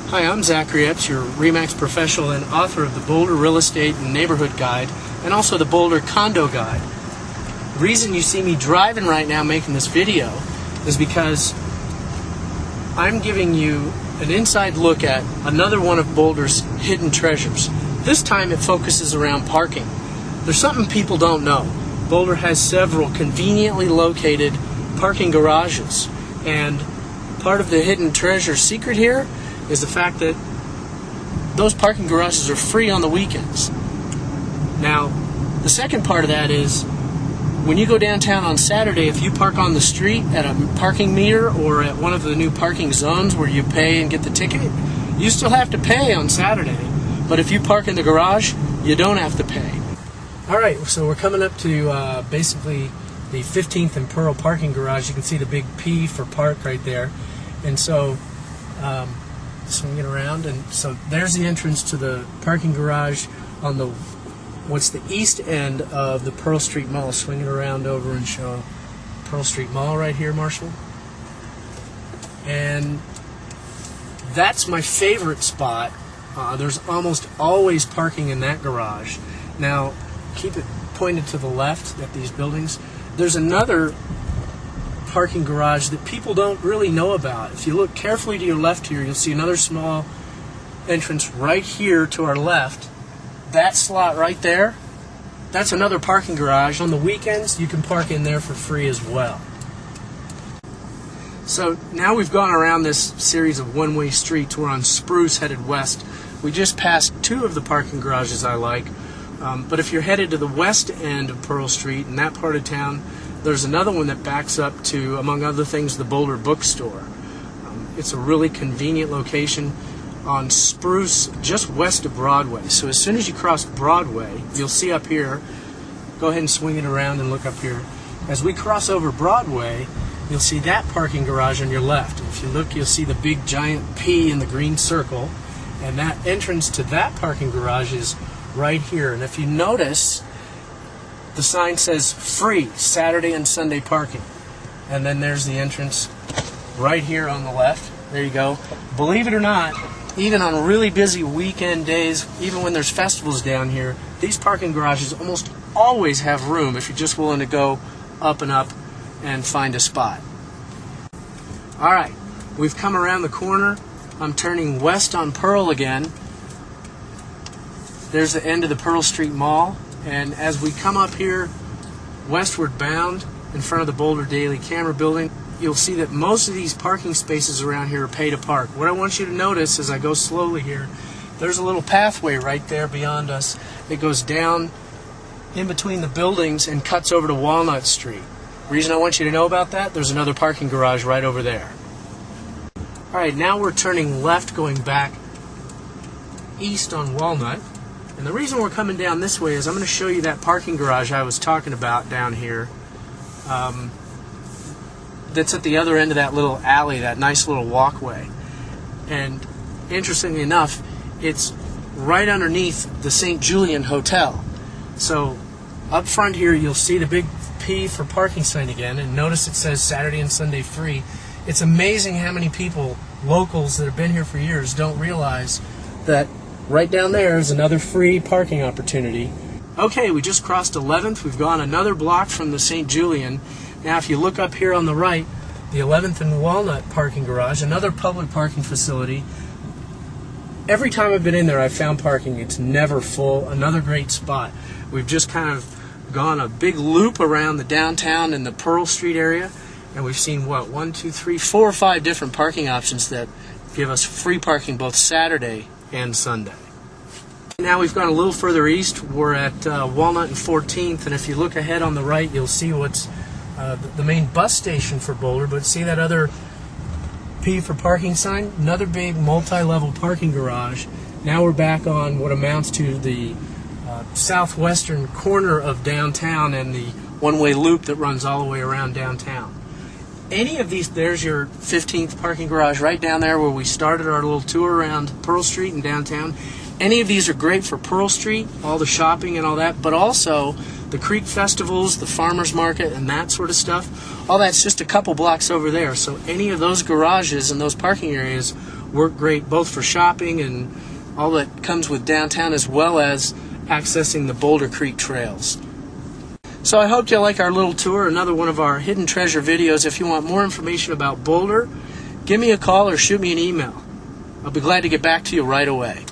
Hi, I'm Zachary Epps, your Remax professional and author of the Boulder Real Estate and Neighborhood Guide, and also the Boulder Condo Guide. The reason you see me driving right now making this video is because I'm giving you an inside look at another one of Boulder's hidden treasures. This time it focuses around parking. There's something people don't know. Boulder has several conveniently located parking garages, and part of the hidden treasure secret here is the fact that those parking garages are free on the weekends. Now, the second part of that is when you go downtown on Saturday, if you park on the street at a parking meter or at one of the new parking zones where you pay and get the ticket, you still have to pay on Saturday. But if you park in the garage, you don't have to pay. All right, so we're coming up to basically the 15th and Pearl parking garage. You can see the big P for park right there. And so swing it around, and so there's the entrance to the parking garage on the what's the east end of the Pearl Street Mall. Swing it around over and show Pearl Street Mall right here, Marshall. And that's my favorite spot. There's almost always parking in that garage. Now, keep it pointed to the left at these buildings. There's another parking garage that people don't really know about. If you look carefully to your left here, you'll see another small entrance right here to our left. That slot right there, that's another parking garage. On the weekends, you can park in there for free as well. So now we've gone around this series of one-way streets. We're on Spruce headed west. We just passed two of the parking garages I like. But if you're headed to the west end of Pearl Street in that part of town, there's another one that backs up to, among other things, the Boulder Bookstore. It's a really convenient location on Spruce, just west of Broadway. So as soon as you cross Broadway, you'll see up here, go ahead and swing it around and look up here. As we cross over Broadway, you'll see that parking garage on your left. If you look, you'll see the big giant P in the green circle, and that entrance to that parking garage is right here. And if you notice, the sign says free Saturday and Sunday parking. And then there's the entrance right here on the left. There you go. Believe it or not, even on really busy weekend days, even when there's festivals down here, these parking garages almost always have room if you're just willing to go up and up and find a spot. All right, we've come around the corner. I'm turning west on Pearl again. There's the end of the Pearl Street Mall. And as we come up here, westward bound, in front of the Boulder Daily Camera building, you'll see that most of these parking spaces around here are pay to park. What I want you to notice as I go slowly here, there's a little pathway right there beyond us that goes down in between the buildings and cuts over to Walnut Street. The reason I want you to know about that, there's another parking garage right over there. All right, now we're turning left going back east on Walnut. And the reason we're coming down this way is I'm going to show you that parking garage I was talking about down here. That's at the other end of that little alley, that nice little walkway. And interestingly enough, it's right underneath the St. Julian Hotel. So up front here, you'll see the big P for parking sign again. And notice it says Saturday and Sunday free. It's amazing how many people, locals that have been here for years, don't realize that right down there is another free parking opportunity. Okay, we just crossed 11th. We've gone another block from the St. Julian. Now, if you look up here on the right, the 11th and Walnut parking garage, another public parking facility. Every time I've been in there, I've found parking. It's never full. Another great spot. We've just kind of gone a big loop around the downtown and the Pearl Street area, and we've seen, what, 1, 2, 3, 4 or 5 different parking options that give us free parking both Saturday and Sunday. Now we've gone a little further east. We're at Walnut and 14th, and if you look ahead on the right, you'll see what's the main bus station for Boulder. But see that other P for parking sign? Another big multi-level parking garage. Now we're back on what amounts to the southwestern corner of downtown and the one-way loop that runs all the way around downtown. Any of these, there's your 15th parking garage right down there where we started our little tour around Pearl Street and downtown. Any of these are great for Pearl Street, all the shopping and all that, but also the creek festivals, the farmers market, and that sort of stuff. All that's just a couple blocks over there. So any of those garages and those parking areas work great both for shopping and all that comes with downtown, as well as accessing the Boulder Creek trails. So I hope you like our little tour, another one of our hidden treasure videos. If you want more information about Boulder, give me a call or shoot me an email. I'll be glad to get back to you right away.